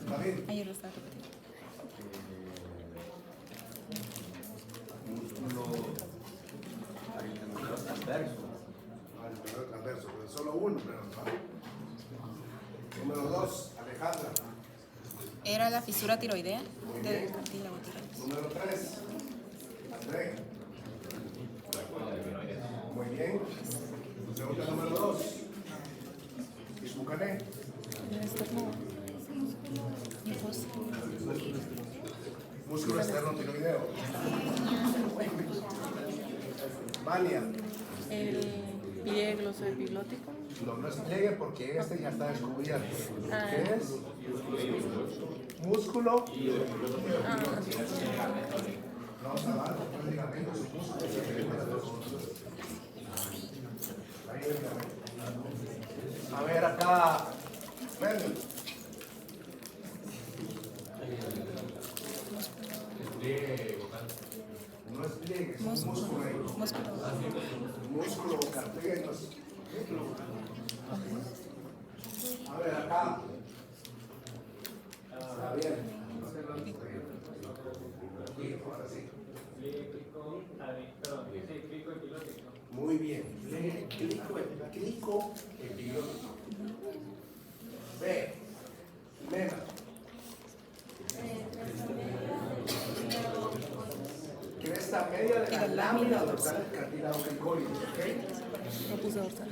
David. Ayer lo estaba repitiendo. Músculo transverso. Primero transverso, pero solo uno, pero no. Número 2, Alejandra. Era la fisura tiroidea Muy del bien. cartílago tiroides. Número 3, André. Muy bien. Pregunta número 2. Isbucané. Músculo externo tiroideo. Vania. El pie glosoepiglótico. No es pliegue porque este ya está descubierto. ¿Qué es? Músculo. No, sabano, no es ligamento, es un músculo. Ahí el ligamento. A ver, acá. Ven. No es pliegue, es un músculo ahí. Músculo cartílago. A ver, acá. Está bien. Sí, ahora sí. Muy bien. Clico epilótico. B. Mena. Cresta media de la lámina dorsal del cartílago cricoide, ¿ok? No puse dorsal.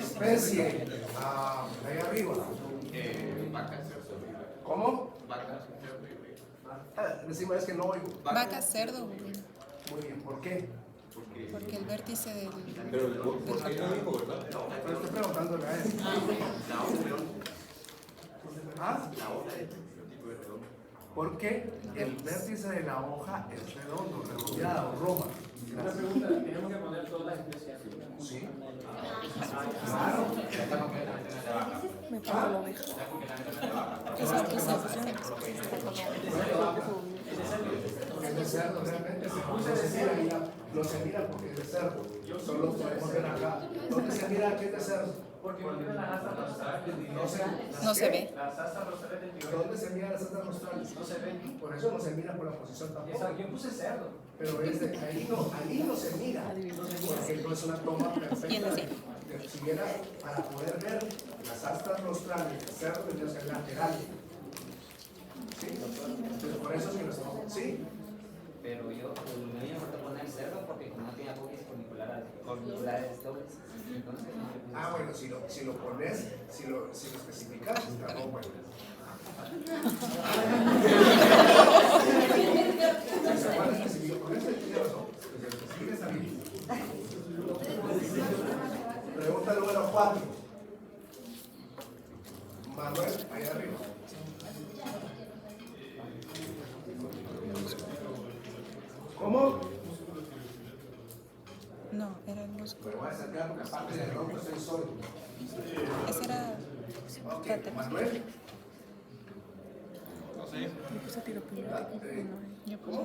Especie. Ahí arriba. ¿Cómo? Encima es que no oigo. Vaca, cerdo, bovino. Muy bien, ¿por qué? Porque el vértice del... Pero por ahí no dijo, ¿verdad? Pero estoy preguntándole a él. ¿Ah? ¿Por qué el vértice de la hoja es redondo, redondeada o roma? Una pregunta, tenemos que poner todas las especies. Sí. Claro. Me pongo la oveja. Esa es tu sensación. Es de cerdo, realmente no se mira porque es de cerdo. Solo podemos ver acá. ¿Dónde se mira que es de cerdo? Porque no tiene las astas rostrales. No se ve. Las astas rostrales del tiroides ¿Dónde se mira las astas rostrales? no se ven. Por eso no se mira por la posición tampoco. Esa, yo puse cerdo. Pero es de, ahí no se mira. Porque no es una toma perfecta. ¿Quién decía? Si viera, para poder ver las astas rostrales del cerdo tendría que ser lateral. ¿Sí? Entonces, por eso es que lo estamos. ¿Sí? Pero yo me iba a poner cerdo porque como no tenía cookies corniculares dobles, entonces no le puse. Bueno, si lo pones, si lo especificas, está no, bueno. Si se puede especificar, con este tiene razón, que se especifique está bien. Pregunta número 4. Manuel, ahí arriba. ¿Cómo? No, era el músculo. Me voy a acercar porque aparte del ronco estoy solo. Ese era... Ok, Manuel. Yo puse tiro epiglótico. Yo puse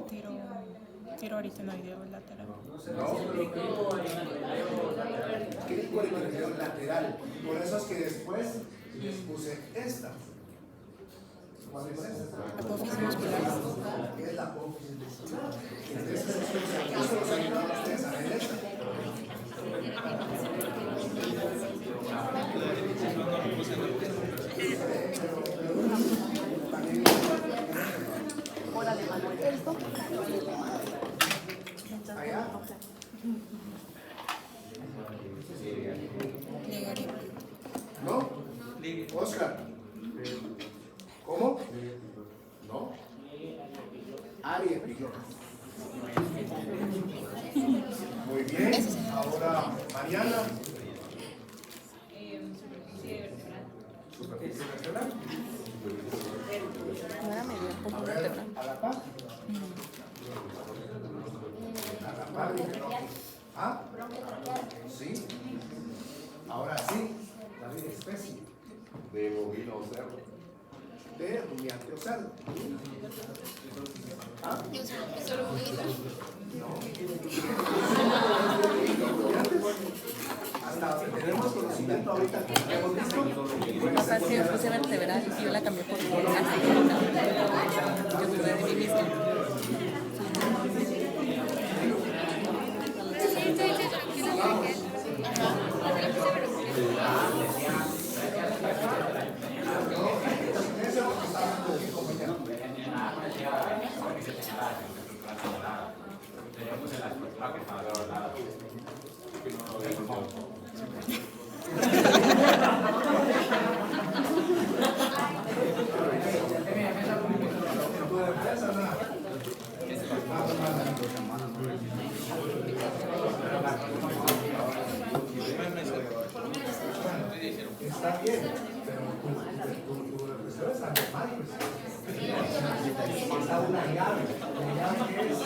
tiro aritenoideo lateral. No, crítico aritenoideo lateral. Por eso es que después les puse esta. ¿Cuál es esta? Apófisis muscular. ¿Qué es la apófisis muscular? Entonces, eso los ayuda a ustedes a ver esta. Órale, Manuel. ¿Esto? Allá. Llegaría. ¿No? Oscar. ¿Cómo? ¿No? Área epiglotis. Muy bien. Ahora, Mariana. Superficie vertebral. No era medio, un poco A ver, vertebral. a la par. A la par. ¿Ah? Sí. Ahora sí, David, especie. De bovino o cerdo. De rumiante o cerdo. ¿Ah? Solo No. tenemos conocimiento ahorita que hemos visto. Papá, es que me puse vertebral y yo la cambié por así. Yo dudé de mí misma. Está bien, pero tu representación está normal, pues. Está una llave. ¿La llave qué es?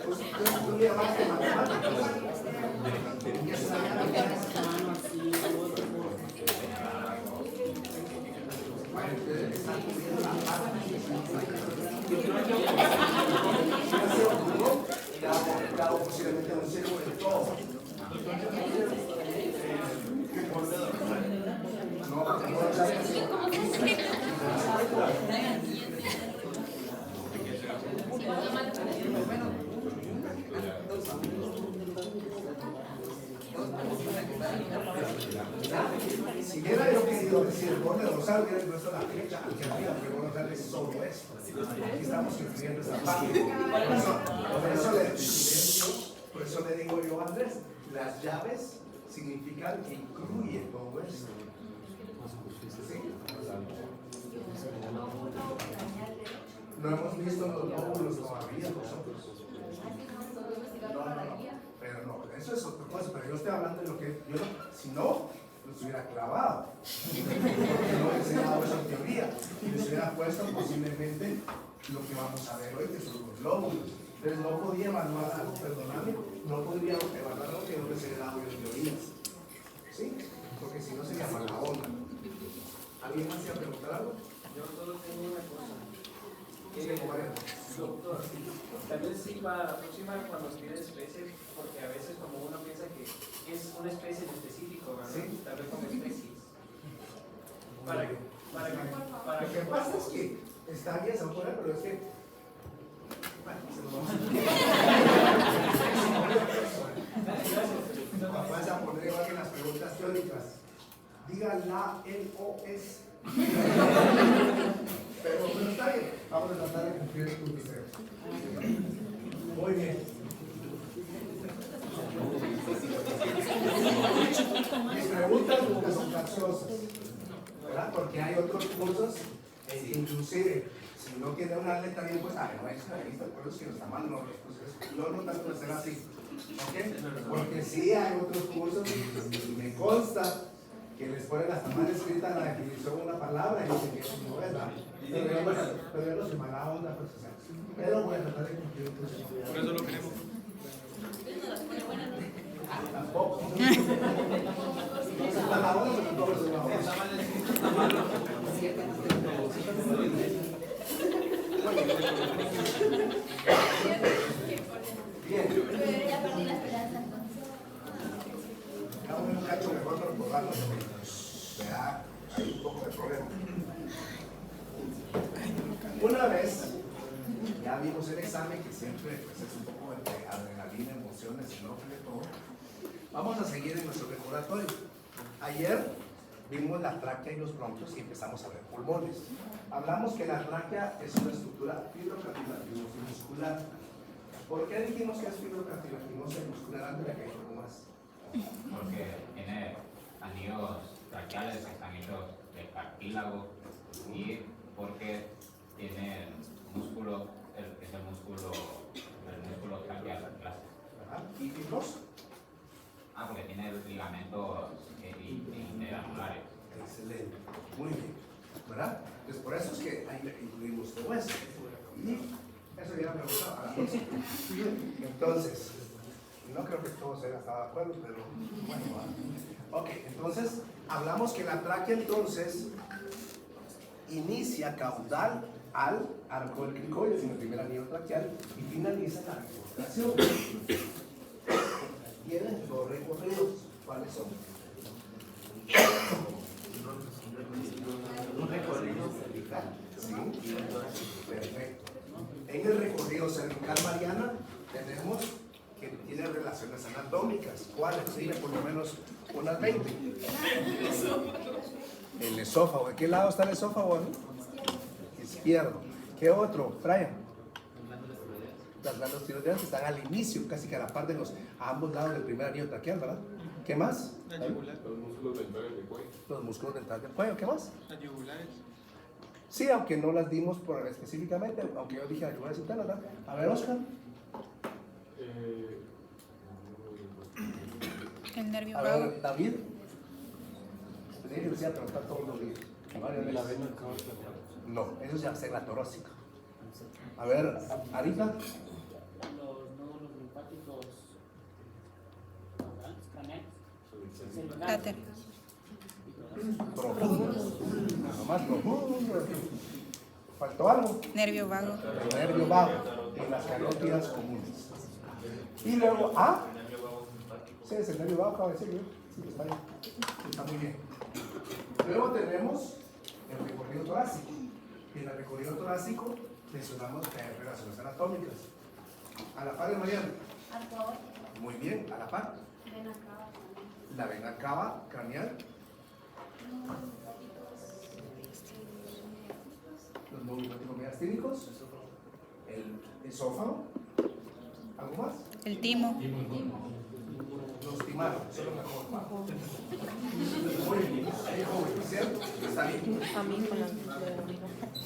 Pues, tú le llamaste matemáticas. ¿Qué es una llave? Bueno, ustedes están cubriendo la parte. Dado posiblemente un círculo de todo. Si hubiera yo querido decir el borde rosal, hubiera puesto la flecha hacia arriba, pero bueno, darle solo esto. Aquí estamos escribiendo esta parte. Por eso le digo yo, Andrés, las llaves significan que incluye todo esto. ¿Sí? No hemos visto los lóbulos todavía nosotros. No. Pero no, eso es otra cosa. Pero yo estoy hablando de lo que yo, si no, los hubiera clavado. Porque no les he dado esa teoría. Y les hubiera puesto posiblemente lo que vamos a ver hoy, que son los lóbulos. Entonces no podía evaluar algo, perdóname, no podría evaluar algo que no les he dado en teorías. ¿Sí? Porque si no sería mala onda. ¿Alguien más quiere preguntar algo? Yo solo tengo una cosa. Doctor, tal vez sí para la próxima cuando se pide especies, porque a veces como uno piensa que es una especie en específico, ¿verdad? Sí. Tal vez como especies. Lo que pasa es que está bien, se va a poner, pero es que bueno, se lo vamos a vas a poner igual que en las preguntas teóricas. Diga la, el o es. Pero está bien. Vamos a tratar de cumplir tus deseos. Muy bien. Mis preguntas nunca son capciosas, ¿verdad? Porque hay otros cursos, inclusive, si no tiene una letra bien puesta, no es realista, por eso que no está mal, no tanto de ser así, ¿ok? Porque sí hay otros cursos, y me consta que les ponen hasta mal escrita la definición de una palabra y dicen que eso no es verdad. Pero yo no soy mala onda, pues, o sea, pero voy a tratar de cumplir tus deseos. Por eso lo queremos. Tampoco. Está la onda, pero todo es una onda. Está malo. Bien. Pero ya perdí la esperanza entonces. Vamos un cacho mejor para probarlo. Verá, hay un poco de problema. Una vez, ya vimos el examen que siempre pues, es un poco de adrenalina, emociones, y no de todo. Vamos a seguir en nuestro recordatorio. Ayer vimos la tráquea y los bronquios y empezamos a ver pulmones. Hablamos que la tráquea es una estructura fibrocartilaginosa y muscular. ¿Por qué dijimos que es fibrocartilaginosa y muscular? Antes de que hay algo más. Porque tiene anillos traqueales que están hechos de cartílago y porque tiene músculo, es el músculo traqueal. ¿Verdad? ¿Y fibroso? Porque tiene ligamentos interanuculares. Excelente. Muy bien. ¿Verdad? Entonces, por eso es que ahí incluimos todo eso. Y eso ya me gustaba. Entonces, no creo que todos hayan estado de acuerdo, pero bueno, ¿va? Ok, entonces, hablamos que la tráquea entonces inicia caudal al arco del cricoides en el primer anillo traqueal y finaliza en la bifurcación. tienen dos recorridos. ¿Cuáles son? Un recorrido cervical. ¿Sí? Perfecto. En el recorrido cervical, Mariana, tenemos que tiene relaciones anatómicas. ¿Cuáles? Dime por lo menos unas 20. El esófago. ¿De qué lado está el esófago? Izquierdo. ¿Qué otro? Brian. Las glándulas tiroideas están al inicio, casi que a la par de a ambos lados del primer anillo traqueal, ¿verdad? ¿Qué más? Los músculos dentales del cuello. Los músculos dentales del cuello. ¿Qué más? Las yugulares. Sí, aunque no las dimos específicamente, aunque yo dije ayudas internas, ¿verdad? A ver, Oscar. El nervio A vago. ver, David. Tenía que decir, pero está todos los días. La vena cava. No, eso ya es la torácica. A ver, Arita. Los nódulos linfáticos craneales. Láteres. Profundo. Nada más profundo. ¿Faltó algo? Nervio vago. El nervio vago en las carótidas comunes. Y luego, sí, es el nervio vago, acaba de decir, sí, está bien. Está muy bien. Luego tenemos el recorrido torácico. Y en el recorrido torácico mencionamos que hay relaciones anatómicas. A la par de Mariana. Muy bien, a la par. La vena cava craneal. Los nódulos mediastínicos. El esófago. ¿Algo más? El timo. Los timaron, eso es lo mejor. Muy bien, ahí joven, ¿cierto? Está bien. A mí con la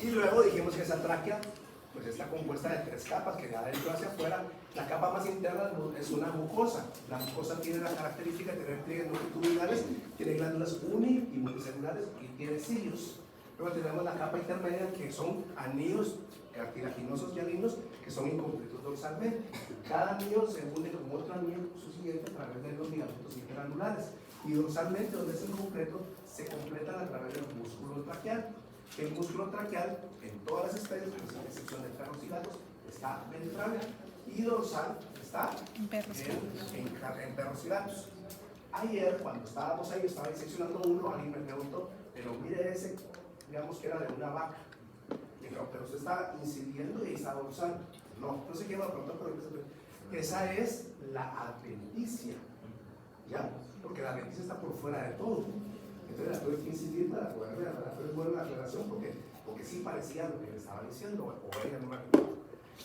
Y luego dijimos que esa tráquea pues está compuesta de 3 capas, que de adentro hacia afuera. La capa más interna es una mucosa. La mucosa tiene la característica de tener pliegues longitudinales, tiene glándulas uni y multicelulares y tiene cilios. Luego tenemos la capa intermedia, que son anillos cartilaginosos y alinos que son incompletos dorsalmente. Cada anillo se une con otro anillo subsiguiente a través de los ligamentos interangulares. Y dorsalmente, donde es incompleto, se completan a través del músculo traqueal. El músculo traqueal, en todas las especies, con excepción de perros y gatos, está ventral, y dorsal está En perros. en perros y gatos. Ayer, cuando estábamos ahí, estaba diseccionando uno, alguien me preguntó, pero mire ese, digamos que era de una vaca. Dijo, pero usted está incidiendo y está dorsal. No sé qué me preguntó, pero esa es la adventicia, ¿ya? Porque la adventicia está por fuera de todo. Entonces la tuve que incidir para poder ver, pero es buena la aclaración porque sí parecía lo que le estaba diciendo, o ella no me acuerdo.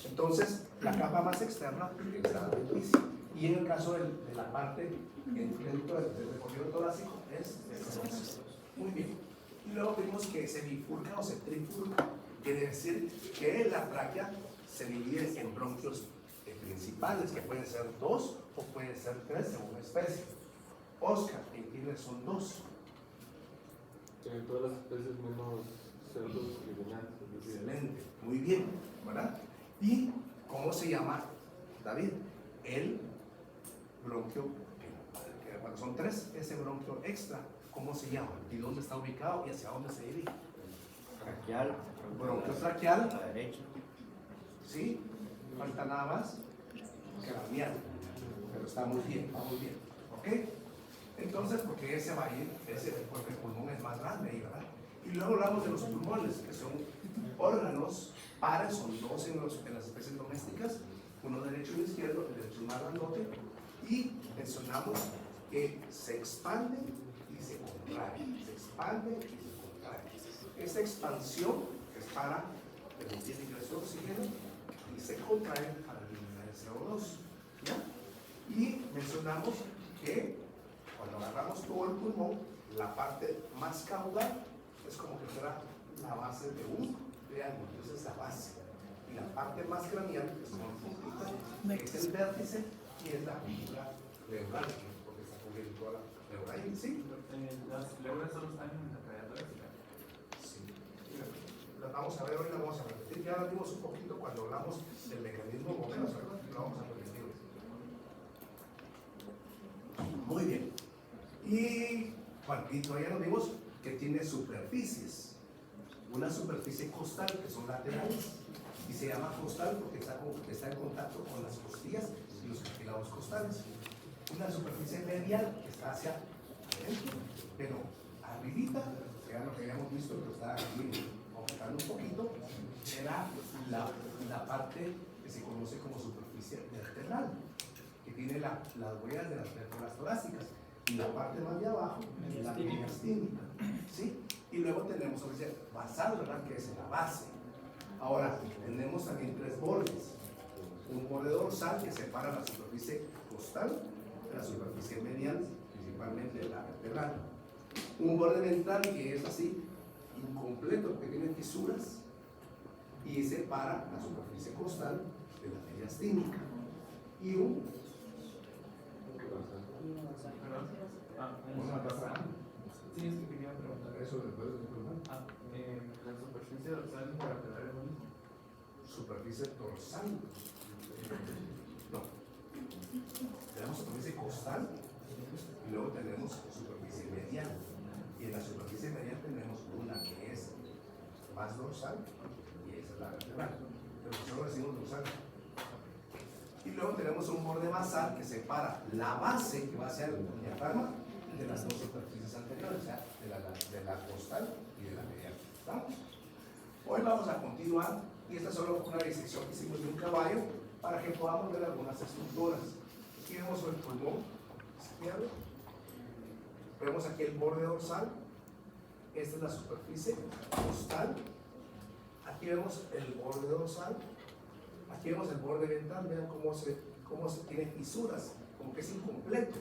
Entonces, la capa más externa es la adventicia. Y en el caso de la parte dentro del recorrido torácico es muy bien. Y luego vimos que se bifurca o se trifurca. Quiere decir que la tráquea se divide en bronquios principales, que pueden ser 2 o pueden ser 3 según la especie. Oscar, en Chile son 2. En todas las especies menos cerdos y venados. Excelente, muy bien, ¿verdad? ¿Y cómo se llama, David? El bronquio, que cuando son 3, ese bronquio extra, ¿cómo se llama? ¿Y dónde está ubicado y hacia dónde se dirige? Traqueal. Bronquio traqueal. A la derecha. ¿Sí? Falta nada más. Craneal. Pero está muy bien, va muy bien. ¿Ok? Entonces, porque ese va a ir, porque el pulmón es más grande ahí, ¿verdad? Y luego hablamos de los pulmones, que son órganos pares, son 2 en las especies domésticas, uno derecho y izquierdo, el derecho es más grandote, y mencionamos que se expande y se contrae, se expande y se contrae. Esa expansión es para permitir ingreso de oxígeno y se contrae para eliminar el CO2, ¿ya? Y mencionamos que cuando agarramos todo el pulmón, la parte más caudal es como que fuera la base de un triángulo, esa es la base. Y la parte más craneal, que son puntitas, es el vértice y es la figura pleural, porque está cubriendo toda la pleura. ¿Sí? Las pleuras solo están en la cavidad torácica. Sí. La vamos a ver hoy, la vamos a repetir. Ya la vimos un poquito cuando hablamos del mecanismo motor, ¿verdad? Lo vamos a repetir. Muy bien. Y bueno, y todavía nos vimos que tiene superficies. Una superficie costal, que son laterales, y se llama costal porque está en contacto con las costillas y los cartílagos costales. una superficie medial que está hacia adentro, pero arribita, que era lo que habíamos visto, pero está aquí aumentando un poquito, era la parte que se conoce como superficie vertebral, que tiene las huellas de las vértebras torácicas, y la parte más de abajo es la mediastínica, ¿sí? Y luego tenemos superficie basal, ¿verdad?, que es la base. Ahora, tenemos también tres bordes. Un borde dorsal que separa la superficie costal de la superficie medial, principalmente la vertebral. Un borde ventral que es así, incompleto, porque tiene fisuras, y separa la superficie costal de la mediastínica. Y un Sí, es que quería preguntar. eso después de La superficie dorsal para pegar el único. superficie dorsal. No. Tenemos superficie costal y luego tenemos superficie medial. Y en la superficie medial tenemos una que es más dorsal y esa es la vertebral. Pero nosotros decimos dorsal. Y luego tenemos un borde basal que separa la base, que va a ser el diafragma, de las dos superficies anteriores, o sea, de la costal y de la medial. ¿Estamos? Hoy vamos a continuar, y esta es solo una disección que hicimos de un caballo para que podamos ver algunas estructuras. Aquí vemos el pulmón izquierdo, vemos aquí el borde dorsal, esta es la superficie costal, aquí vemos el borde dorsal, aquí vemos el borde ventral, vean cómo se tiene fisuras, como que es incompleto.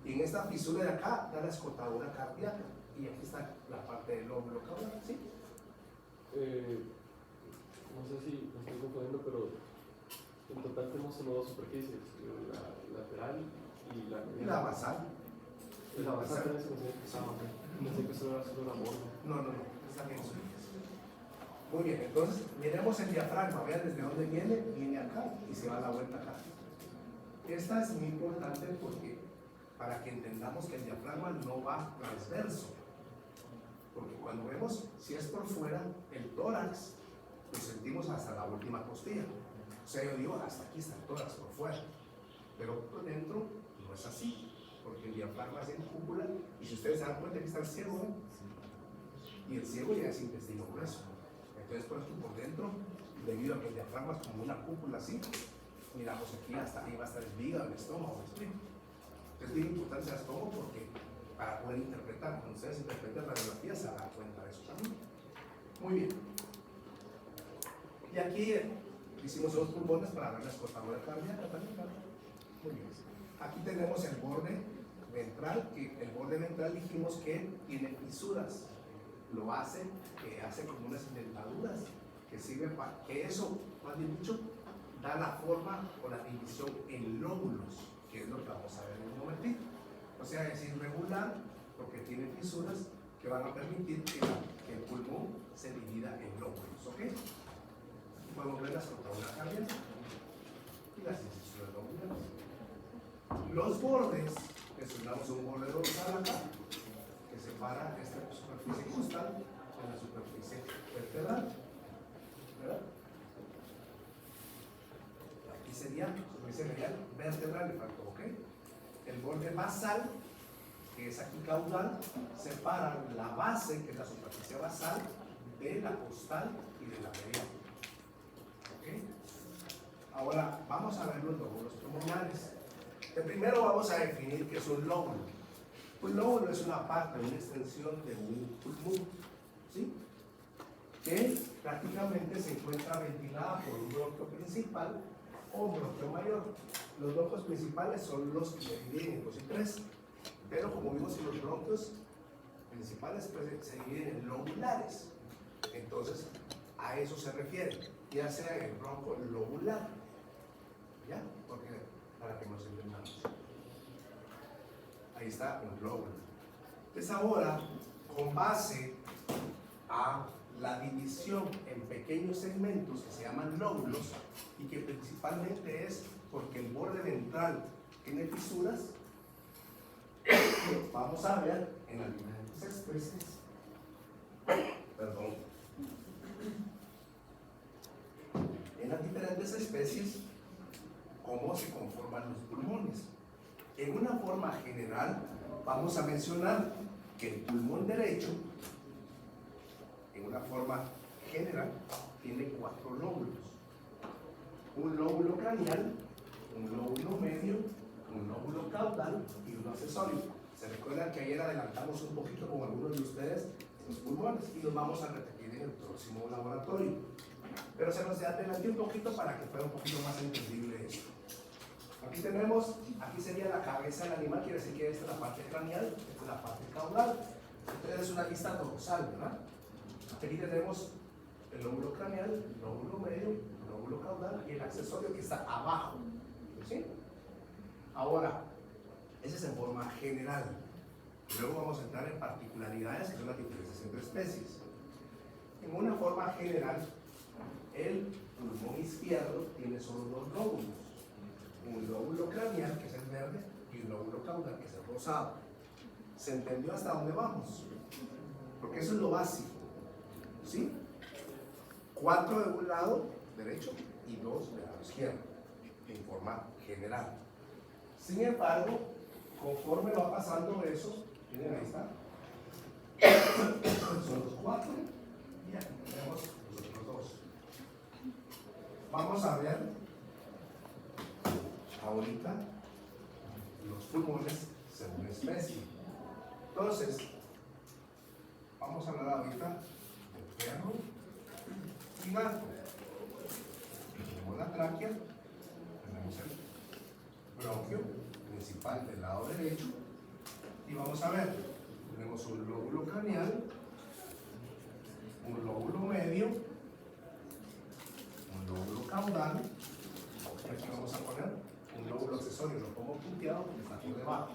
Y en esta fisura de acá da la escotadura cardíaca, y aquí está la parte del lóbulo caudal, ¿sí? No sé si me estoy confundiendo, pero en total tenemos solo dos superficies, la lateral y la medial. Y la basal. Y la basal también se considera que pensé que eso era solo la borda. No, está bien. Muy bien, entonces miremos el diafragma, vean desde dónde viene acá y se va a la vuelta acá. Esta es muy importante porque para que entendamos que el diafragma no va transverso, porque cuando vemos si es por fuera el tórax, lo sentimos hasta la última costilla. O sea, yo digo hasta aquí está el tórax por fuera, pero por dentro no es así, porque el diafragma es en cúpula, y si ustedes se dan cuenta que está el ciego, ¿no? Y el ciego ya es intestino grueso. Entonces, por eso por dentro, debido a que el diafragma es como una cúpula así, miramos aquí, hasta ahí va a estar el hígado, el estómago, ¿sí? Es bien importante el estómago porque para poder interpretar, cuando ustedes interpretan la radiografía se dan cuenta de eso también. Muy bien. Y aquí hicimos dos pulmones para ver la escotadura cardíaca también, ¿verdad? Muy bien. Aquí tenemos el borde ventral, que el borde ventral dijimos que tiene fisuras. Lo hace, que hace como unas dentaduras, que sirve para que eso, más bien dicho, da la forma o la división en lóbulos, que es lo que vamos a ver en un momentito. O sea, es irregular porque tiene fisuras que van a permitir que el pulmón se divida en lóbulos, ¿ok? Aquí podemos ver la escotadura cardíaca y las incisiones lobulares. Los bordes, mencionamos un borde dorsal acá, que separa esta superficie costal de la superficie vertebral, ¿verdad? Aquí sería superficie medial vertebral, le faltó, ¿ok? El borde basal, que es aquí caudal, separa la base, que es la superficie basal, de la costal y de la medial. ¿Ok? Ahora vamos a ver los lóbulos pulmonares. Primero vamos a definir qué es un lóbulo. Un lóbulo es una parte, una extensión de un pulmón, ¿sí? Que prácticamente se encuentra ventilada por un bronquio principal o un bronquio mayor. Los bronquios principales son los que se dividen en 2 y 3, pero como vimos en los bronquios principales pues, se dividen en lobulares. Entonces, a eso se refiere, ya sea el bronco lobular, ¿ya? Porque para que nos entendamos. Ahí está un lóbulo. Entonces ahora, con base a la división en pequeños segmentos que se llaman lóbulos y que principalmente es porque el borde ventral tiene fisuras, vamos a ver en las diferentes especies, en las diferentes especies cómo se conforman los pulmones. En una forma general, vamos a mencionar que el pulmón derecho, en una forma general, tiene 4 lóbulos. Un lóbulo craneal, un lóbulo medio, un lóbulo caudal y uno accesorio. Se recuerdan que ayer adelantamos un poquito con algunos de ustedes los pulmones y los vamos a repetir en el próximo laboratorio. Pero se nos adelanté un poquito para que fuera un poquito más entendible esto. Aquí tenemos, aquí sería la cabeza del animal, quiere decir que esta es la parte craneal, esta es la parte caudal. Entonces es una lista dorsal, ¿verdad? Aquí tenemos el lóbulo craneal, el lóbulo medio, el lóbulo caudal y el accesorio que está abajo. ¿Sí? Ahora, ese es en forma general. Luego vamos a entrar en particularidades que son las diferencias entre especies. En una forma general, el pulmón izquierdo tiene solo 2 lóbulos. Un lóbulo craneal, que es el verde, y un lóbulo caudal, que es el rosado. ¿Se entendió hasta dónde vamos? Porque eso es lo básico. ¿Sí? 4 de un lado derecho y 2 del lado izquierdo, en forma general. Sin embargo, conforme va pasando eso, miren, ahí está. Son los 4 y aquí tenemos los otros 2. Vamos a ver ahorita los pulmones según especie. Entonces, vamos a hablar ahorita de perro y gato. Tenemos la tráquea, tenemos el bronquio principal del lado derecho y vamos a ver, tenemos un lóbulo craneal, un lóbulo medio, un lóbulo caudal y aquí vamos a poner un lóbulo accesorio, lo pongo punteado porque está por debajo.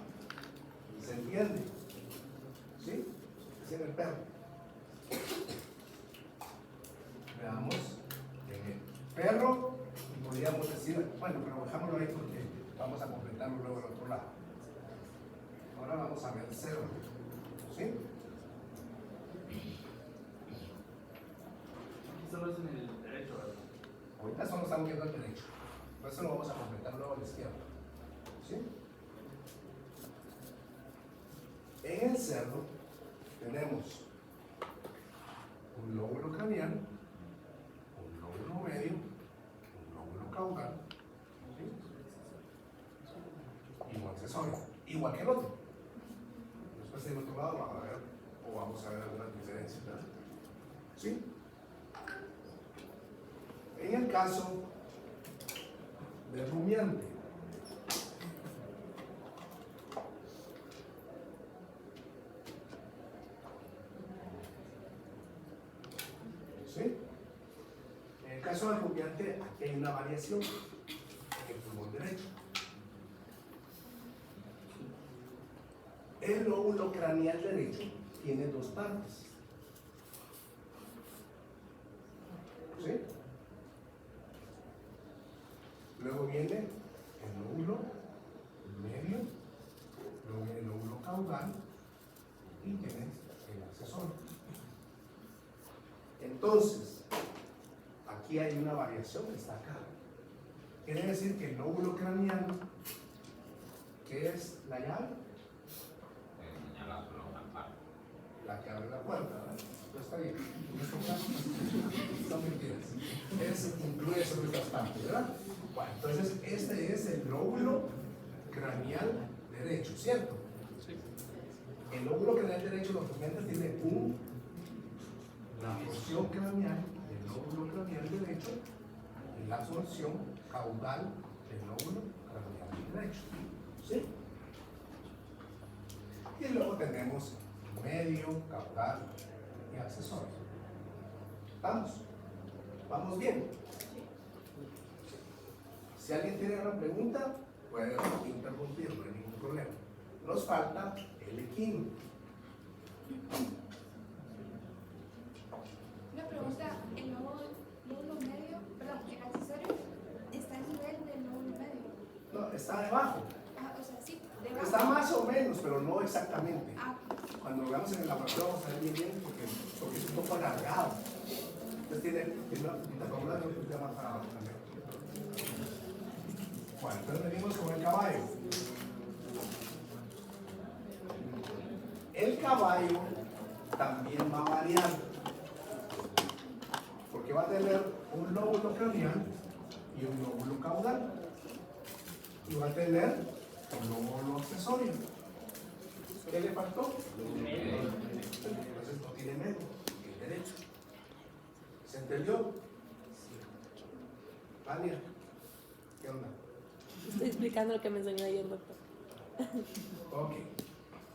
¿Se entiende? ¿Sí? Ese es el perro. Veamos en el perro y podríamos decir, bueno, pero dejámoslo ahí porque vamos a completarlo luego al otro lado. Ahora vamos a ver el cerdo. ¿Sí? Solo es en el derecho, ¿verdad? Ahorita solo estamos viendo el derecho. Por eso lo vamos a completar luego a la izquierda. ¿Sí? En el cerdo tenemos un lóbulo craneal, un lóbulo medio, un lóbulo caudal, ¿sí? Y un accesorio, igual que el otro. Después del otro lado vamos a ver, o vamos a ver algunas diferencias, ¿verdad? ¿Sí? En el caso del rumiante, ¿sí? En el caso del rumiante, aquí hay una variación en el pulmón derecho. El lóbulo craneal derecho tiene 2 partes. ¿Sí? Luego viene el lóbulo medio, luego viene el lóbulo caudal y tiene el accesorio. Entonces, aquí hay una variación que está acá. Quiere decir que el lóbulo craneal, ¿qué es la llave? La que abre la puerta, ¿verdad? Pero está bien. En este caso, no mentiras. Incluye sobre estas partes, ¿verdad? Bueno, entonces este es el lóbulo craneal derecho, ¿cierto? Sí. El lóbulo craneal derecho, los pacientes tienen la porción craneal del lóbulo craneal derecho y la porción caudal del lóbulo craneal derecho, ¿sí? Y luego tenemos medio, caudal y accesorio. ¿Estamos? ¿Vamos bien? Si alguien tiene una pregunta, puede interrumpir, no hay ningún problema. Nos falta el equino. Una pregunta, ¿el lóbulo medio, perdón, el accesorio está al nivel del lóbulo medio? No, está debajo. Ah, o sea, sí, debajo. Está más o menos, pero no exactamente. Ah, Cuando lo veamos en el laboratorio vamos a ver bien porque es un poco alargado. Entonces tiene una columna que usted más para abajo también. Bueno, entonces venimos con el caballo. El caballo también va a variar, porque va a tener un lóbulo craneal y un lóbulo caudal, y va a tener un lóbulo accesorio. ¿Qué le faltó? Entonces no tiene medio, tiene derecho. ¿Se entendió? Vania, ¿qué onda? Estoy explicando lo que me enseñó ayer, doctor. Ok.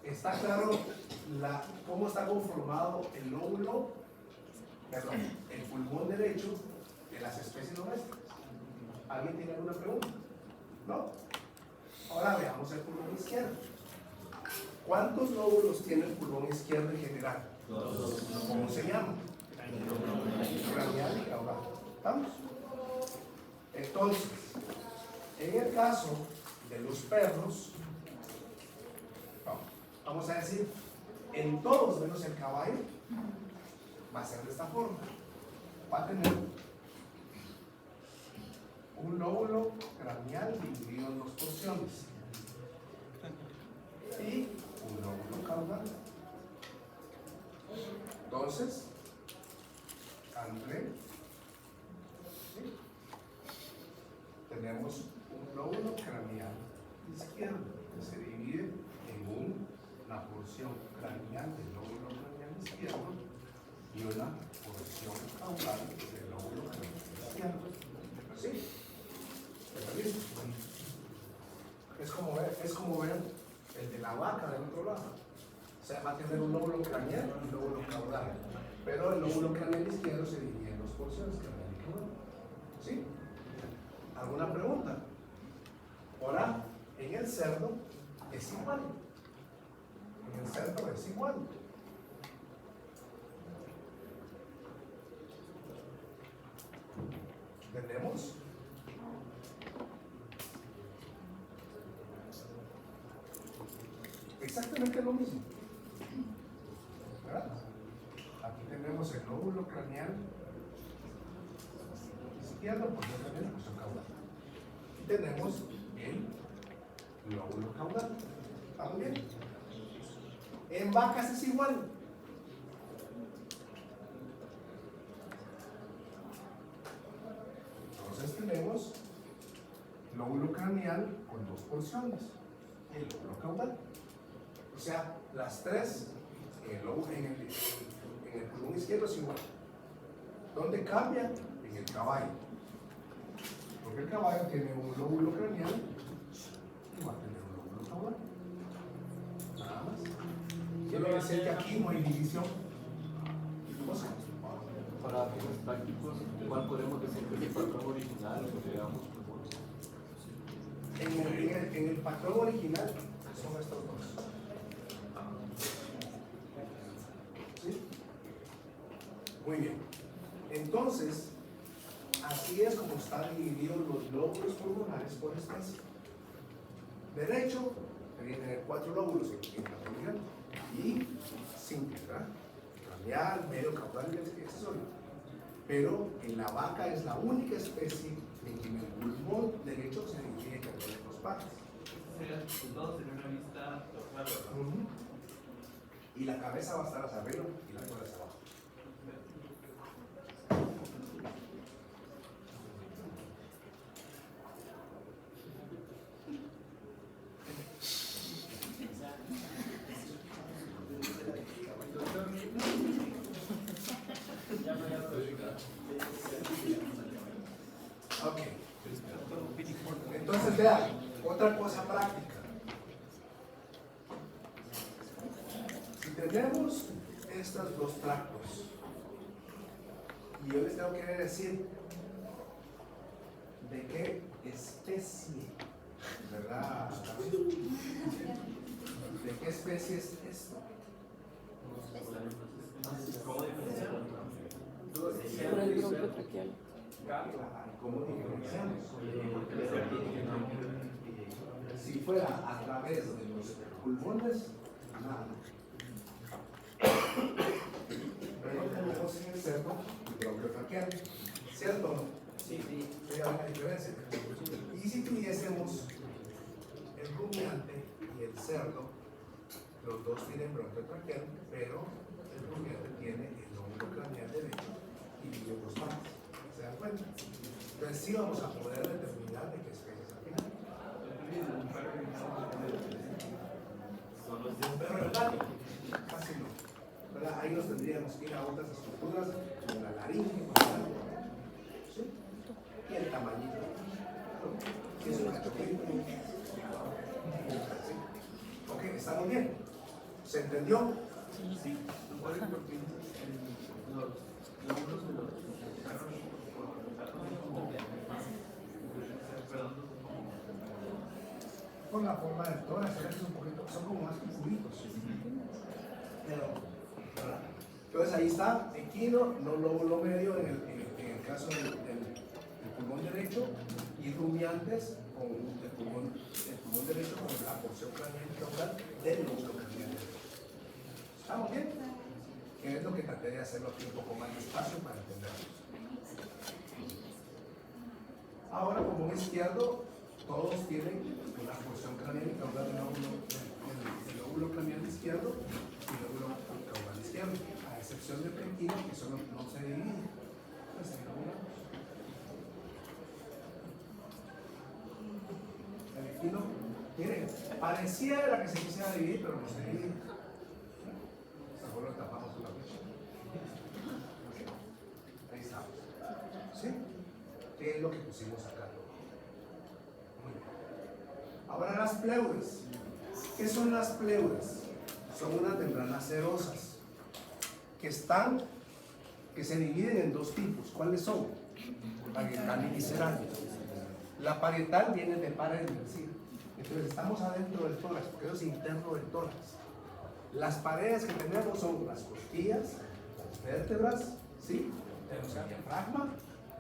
¿Está claro cómo está conformado el lóbulo, perdón, el pulmón derecho de las especies domésticas? ¿Alguien tiene alguna pregunta? ¿No? Ahora veamos el pulmón izquierdo. ¿Cuántos lóbulos tiene el pulmón izquierdo en general? ¿Cómo se llama? Craneal y caudal. ¿Estamos? Entonces, en el caso de los perros, vamos a decir, en todos menos el caballo, va a ser de esta forma. Va a tener un lóbulo craneal dividido en dos porciones y un lóbulo caudal. Entonces, André, ¿sí? Tenemos un lóbulo craneal izquierdo que se divide en una porción craneal del lóbulo craneal izquierdo y una porción caudal del lóbulo craneal izquierdo. ¿Sí? ¿Está listo? Es como ver el de la vaca del otro lado. O sea, va a tener un lóbulo craneal y un lóbulo caudal. Pero el lóbulo craneal izquierdo se divide en dos porciones, craneal y caudal. ¿Sí? ¿Alguna pregunta? Ahora, en el cerdo es igual. En el cerdo es igual. Tenemos exactamente lo mismo. ¿Verdad? Aquí tenemos el lóbulo craneal izquierdo, pues también pues caudal. Y tenemos el lóbulo caudal. ¿Estamos bien? En vacas es igual. Entonces tenemos lóbulo craneal con dos porciones, el lóbulo caudal. O sea, las tres en el pulmón izquierdo es igual. ¿Dónde cambia? En el caballo. Porque el caballo tiene un lóbulo craneal y va a tener un lóbulo caudal. Nada más. Quiere decir que aquí no hay división. ¿Cómo? Para fines prácticos, igual podemos decir que el patrón original lo creamos En el patrón original son estos dos. ¿Sí? Muy bien. Entonces, así es como están divididos los lóbulos pulmonares por especie. Derecho debería tener 4 lóbulos en la pulmón y 5, ¿verdad? Craneal, medio, caudal y accesorio. Pero en la vaca es la única especie en que el pulmón derecho se divide en dos partes. Todos en una vista dorsal. Y la cabeza va a estar hacia arriba y la cola hacia abajo. Ok. Entonces, vean, otra cosa práctica. Si tenemos estos dos tractos y yo les tengo que decir de qué especie, ¿verdad? ¿De qué especie es esto? Por el bronquio traqueal. ¿Cómo diferenciamos? Si fuera a través de los pulmones, nada. Pero tenemos en el cerdo el bronquio traqueal, ¿cierto o no? Sí, sí. Sería la diferencia. Y si tuviésemos el rumiante y el cerdo, los dos tienen bronquio traqueal, pero el rumiante tiene el lóbulo craneal derecho y los más. ¿Se dan cuenta? Entonces sí vamos a poder determinar de qué especie es al final. Pero ¿verdad? Casi no. ¿Verdad? Ahí nos tendríamos que ir a otras estructuras como la laringe, ¿sí? Y el tamañito. ¿Sí? Es un cachorrito. ¿Sí? Ok, ¿estamos bien? ¿Se entendió? Sí. ¿Cuál es porque los lóbulos de los perros Por la forma del tórax, a veces un poquito, son como más cubitos. Pero, ¿verdad? Entonces ahí está, equino, no lóbulo medio en el caso del pulmón derecho, y rumiantes con el pulmón derecho con la porción craneal y caudal del lóbulo craneal derecho. ¿Estamos bien? Que es lo que traté de hacerlo aquí un poco más despacio para entenderlo. Ahora, pulmón izquierdo, todos tienen una porción craneal y caudal del lóbulo craneal izquierdo y el lóbulo caudal izquierdo, a excepción del equino, que solo no se divide. Pues ahí lo miramos. El equino, miren, pareciera que se quisiera dividir, pero no se divide. Mejor lo tapamos una vez. Ahí estamos. ¿Sí? ¿Qué es lo que pusimos acá? Muy bien. Ahora las pleuras. ¿Qué son las pleuras? Son unas membranas serosas que se dividen en dos tipos. ¿Cuáles son? Parietal y visceral. La parietal viene de para inversiva. Entonces estamos adentro del tórax, porque eso es interno del tórax. Las paredes que tenemos son las costillas, las vértebras, ¿sí? Tenemos el diafragma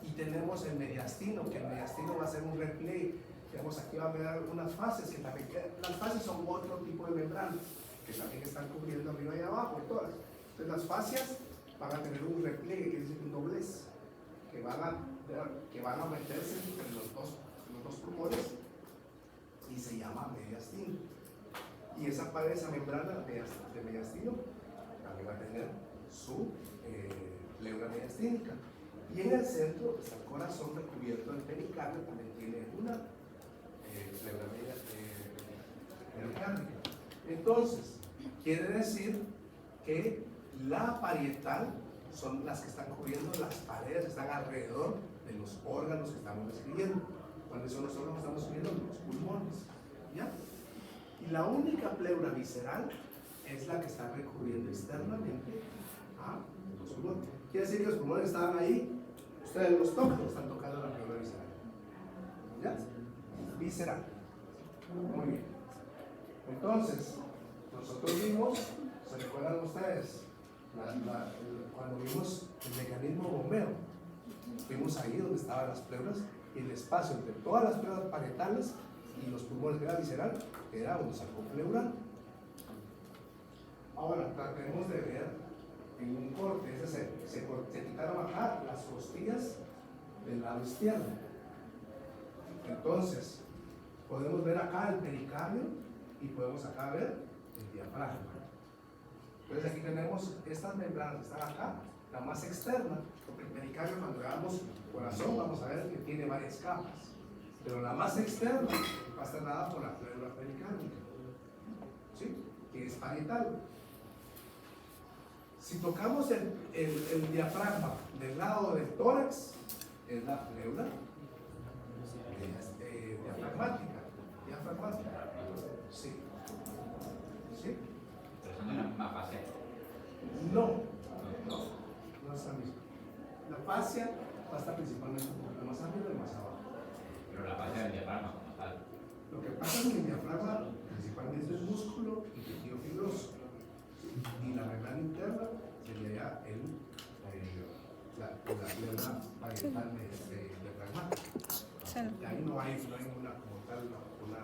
y tenemos el mediastino, que el mediastino va a ser un replay. Digamos, aquí va a haber unas fases, que también, las fases son otro tipo de membranas, que también están cubriendo arriba y abajo el tórax. Entonces las fascias van a tener un repliegue, que es un doblez, que van a meterse entre los dos pulmones y se llama mediastino. Y esa pared, esa membrana de mediastino también va a tener su pleura mediastínica. Y en el centro está el corazón recubierto del pericardio, también tiene una pleura pericárdica. Entonces, quiere decir que la parietal son las que están cubriendo las paredes que están alrededor de los órganos que estamos describiendo. ¿Cuáles son los órganos que estamos describiendo? Los pulmones. ¿Ya? Y la única pleura visceral es la que está recubriendo externamente a los pulmones. Quiere decir que los pulmones estaban ahí, ustedes los tocan, están tocando la pleura visceral. ¿Ya? Visceral. Muy bien. Entonces, nosotros vimos, ¿se recuerdan ustedes? Cuando vimos el mecanismo bombero, vimos ahí donde estaban las pleuras y el espacio entre todas las pleuras parietales y los pulmones de la visceral era donde sacó pleural. Ahora tratemos de ver en un corte, es decir, se quitaron acá las costillas del lado izquierdo. Entonces, podemos ver acá el pericardio y podemos acá ver el diafragma. Entonces aquí tenemos estas membranas que están acá, la más externa, porque el pericardio cuando veamos corazón vamos a ver que tiene varias capas, pero la más externa va a estar dada por la pleura pericárdica, ¿sí? Que es parietal. Si tocamos el diafragma del lado del tórax, es la pleura diafragmática. Sí. ¿Sí? Pero son de la misma fase. No es la misma. La fascia va a estar principalmente un poquito más arriba y más abajo. Pero la fase del diafragma como tal. Lo que pasa en el diafragma principalmente es músculo y tejido fibroso. Y la membrana interna sería ya la pleura parietal diafragmática. Y ahí no hay una como tal, una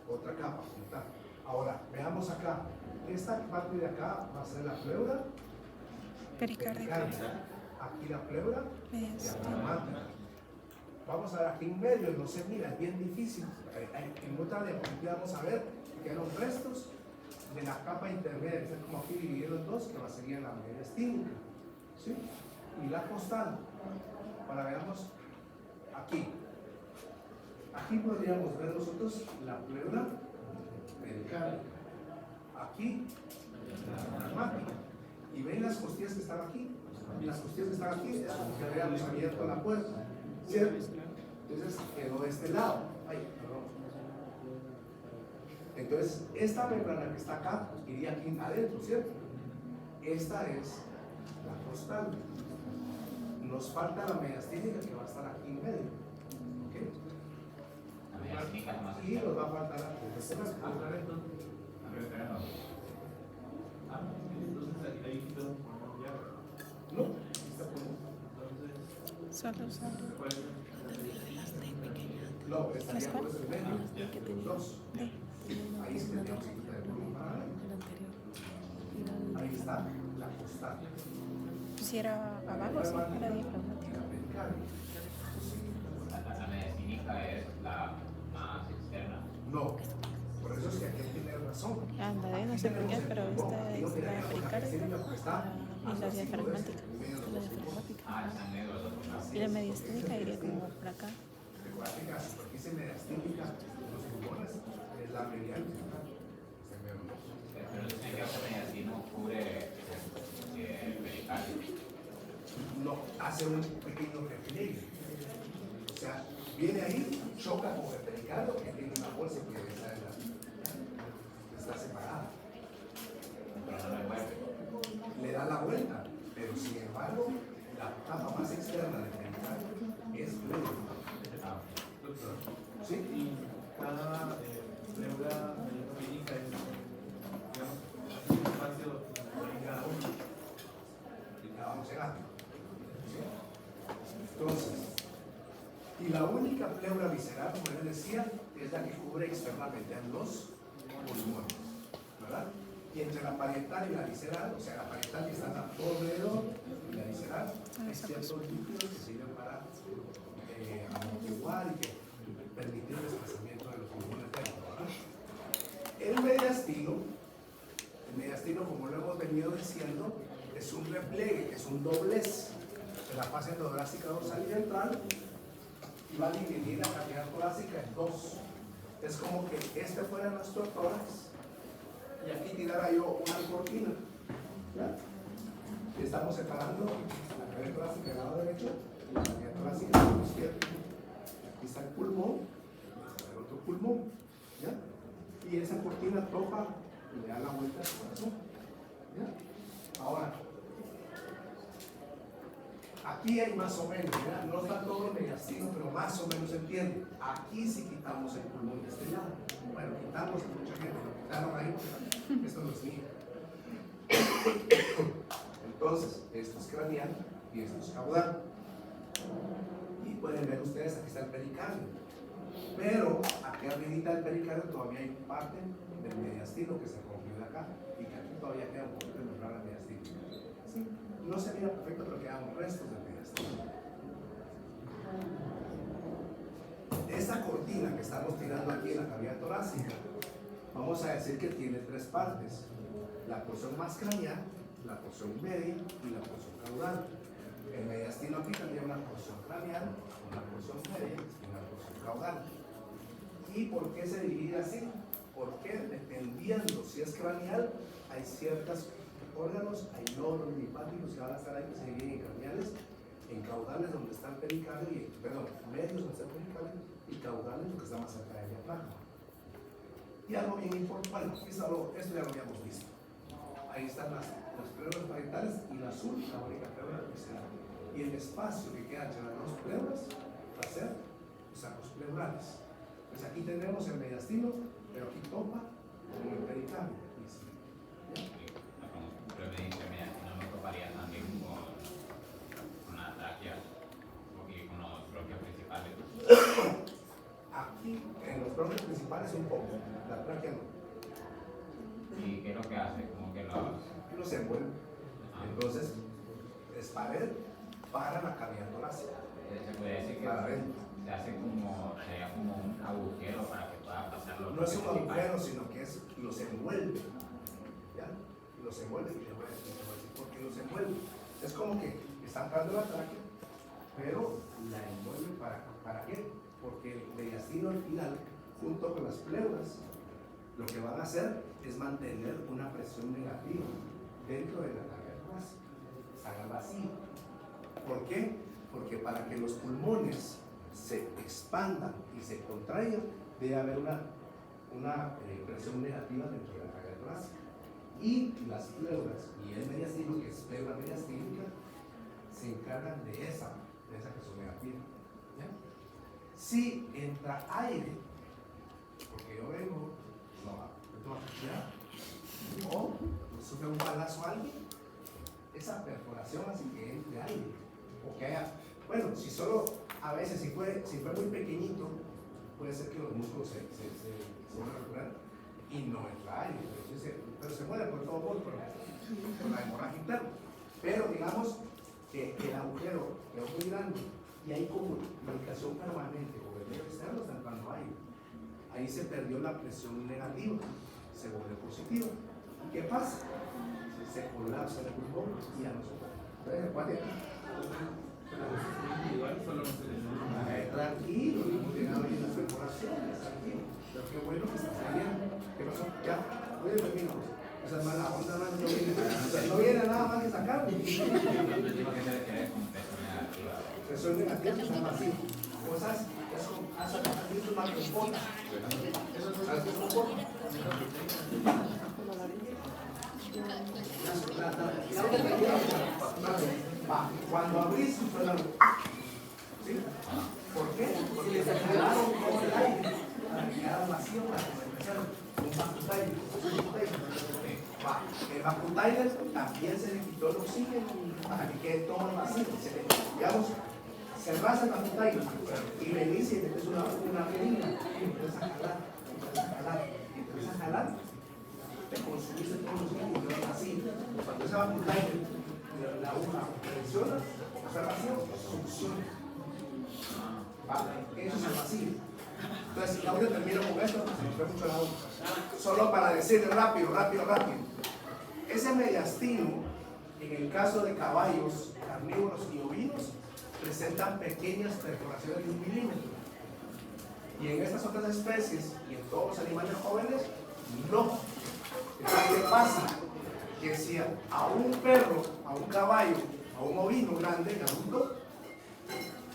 otra capa como tal. Ahora, veamos acá. Esta parte de acá va a ser la pleura Pericárdica. Aquí la pleura diafragmática. Vamos a ver aquí en medio, no se mira, es bien difícil. En otra diapositiva vamos a ver que quedan los restos de la capa intermedia, que está como aquí dividido en dos, que va a ser la mediastínica, ¿sí? Y la costal. Ahora veamos aquí. Aquí podríamos ver nosotros la pleura pericardica. Aquí la pragmática. Y ven las costillas que están aquí. Las costillas que están aquí es como que habíamos abierto la puerta, ¿cierto? Entonces quedó de este lado. Ay, perdón. Entonces, esta membrana que está acá iría aquí adentro, ¿cierto? Esta es la costal. Nos falta la mediastínica que va a estar aquí en medio. ¿Ok? La mediastínica es más Y nos va a faltar la Pero no. Entonces ahí quitó un pulmón ya. No, aquí está pulmón. Solo usar No, estaría pues en medio. que tenía Dos. Ahí sí tendríamos que quitar el pulmón para ahí. Ahí está la costal. pusiera abajo, sí, para diafragmática. La mediastínica es la más externa. No, por eso es que aquí tiene razón. Ándale, no sé por qué, pero esta es la pericárdica y la diafragmática. La diafragmática. Ah, está en medio de los otros. Y la mediastínica iría como por acá. Recuerda que porque dice mediastínica, los pulmones es la medial. Pero dicen que esa mediastina cubre el pericardio. No, hace un pequeño repliegue. O sea, viene ahí, choca con el pericardio que tiene una bolsa que está separada. Pero no le mueve. Le da la vuelta, pero sin embargo, la capa más externa del pericardio es pleura. Ah, ¿Sí? Y cada pleura clínica es, digamos, un espacio en cada uno. Y la vamos llegando. ¿Sí? Entonces, y la única pleura visceral, como él decía, es la que cubre externamente a los pulmones, ¿verdad? Y entre la parietal y la visceral, o sea, la parietal que está todo alrededor y la visceral, hay ciertos líquidos que sirven para amortiguar y que permitir el desplazamiento de los pulmones dentro, ¿verdad? El mediastino, como lo hemos venido diciendo, es un repliegue, es un doblez de la fase endotorácica dorsal y ventral y va a dividir la cavidad torácica en dos. Es como que este fuera nuestro tórax y aquí tirara yo una cortina. ¿Ya? Y estamos separando la cavidad torácica del lado derecho y la cavidad torácica del lado izquierdo. Aquí está el pulmón, el otro pulmón. ¿Ya? Y esa cortina topa y le da la vuelta al corazón. ¿Ya? Ahora, aquí hay más o menos, ¿ya? No está todo mediastino, pero más o menos se entiende. Aquí sí quitamos el pulmón de este lado. Bueno, quitamos, mucha gente lo quitaron ahí porque esto no es mío. Entonces, esto es craneal y esto es caudal. Y pueden ver ustedes, aquí está el pericardio. Pero aquí arriba del pericardio todavía hay parte del mediastino que se rompió de acá y que aquí todavía queda un poquito de membrana mediastínica. ¿Sí? No se mira perfecto, pero quedan restos del mediastino. Esta cortina que estamos tirando aquí en la cavidad torácica, vamos a decir que tiene tres partes: la porción más craneal, la porción media y la porción caudal. El mediastino aquí tendría una porción craneal, una porción media y una porción caudal. ¿Y por qué se divide así? Porque dependiendo si es craneal, hay ciertos órganos, hay nódulos linfáticos que van a estar ahí, que se dividen en craneales, en caudales donde está el pericardio, medios donde está el pericardio, y caudales lo que está más cerca del diafragma. Y algo bien importante, bueno, esto ya lo habíamos visto. Ahí están las pleuras parietales y la azul, la única pleura visceral. Y el espacio que queda entre las dos pleuras va a ser los sacos pleurales. Pues aquí tenemos el mediastino, pero aquí topa con el pericardio. Pero me dice, mira, no me toparía también con la tráquea y con los bronquios principales. Aquí, en los bronquios principales un poco, la tráquea no. ¿Y qué es lo que hace? Como que No se envuelve. Entonces, es pared para la cavidad torácica. se puede decir que Para adentro. se hace como, sería como un agujero para que pueda pasar los No es un bronquios agujero, principales. sino que los envuelve. los envuelve, y les voy a decir por qué los envuelve. Es como que está entrando la tráquea, pero la envuelve ¿para qué? Porque el mediastino al final, junto con las pleuras, lo que van a hacer es mantener una presión negativa dentro de la tráquea torácica, se haga vacío. ¿Por qué? Porque para que los pulmones se expandan y se contraigan, debe haber una presión negativa dentro de la tráquea torácica. Y las pleuras y el mediastino, que es pleura mediastínica, se encargan de esa presión negativa. ¿Ya? Si entra aire, porque yo vengo, o sufre un balazo a alguien, esa perforación hace que entre aire, o que haya, bueno, si solo a veces, si fue muy pequeñito, puede ser que los músculos se van a recuperar y no entra aire, pero se muere por todo por la hemorragia interna. Pero digamos que el agujero es muy grande y hay comunicación permanente con el medio externo, está entrando aire. Ahí se perdió la presión negativa, se vuelve positiva. ¿Y qué pasa? Se colapsa el pulmón y ya no se puede. Entonces, ¿cuál es? Tranquilo, no tiene nada en las perforaciones, tranquilo. Pero qué bueno que está saliendo. ¿Qué pasó? Ya, voy a terminar. Esa es mala onda, no viene nada más que sacar. Presión negativa, es vacío. Cosas, eso hace una trombona. Eso es una trombona. Cuando abrís suena algo. ¿Sí? ¿Por qué? Porque se jalaron todo el aire para que quedara vacío para que empezaran un vacutainer. El vacutainer también se le quitó el oxígeno para que quede todo vacío. Digamos, cerrás el vacutainer y venís y te metes una jeringa y empiezas a jalar, te consumiste todos los químicos y quedas vacío. Cuando ese vacutainer, la aguja presiona, o sea, vacío, succiona. Eso es el vacío. Entonces, ya voy a terminar con esto, porque se nos ve mucho la boca. Solo para decirle rápido. Ese mediastino, en el caso de caballos, carnívoros y ovinos, presentan pequeñas perforaciones de 1 milímetro. Y en estas otras especies y en todos los animales jóvenes, no. Entonces, ¿qué pasa? Que si a un perro, a un caballo, a un ovino grande, adulto,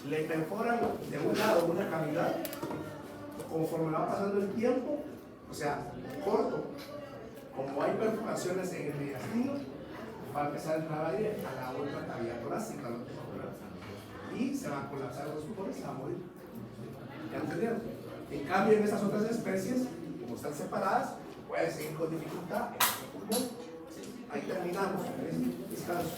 le perforan de un lado una cavidad, conforme va pasando el tiempo, o sea, corto, como hay perforaciones en el mediastino, va a empezar a entrar aire a la otra cavidad torácica y se van a colapsar los pulmones y se va a morir. ¿Ya entendieron? En cambio, en esas otras especies, como están separadas, puede seguir con dificultad en el pulmón. Ahí terminamos. Descanso.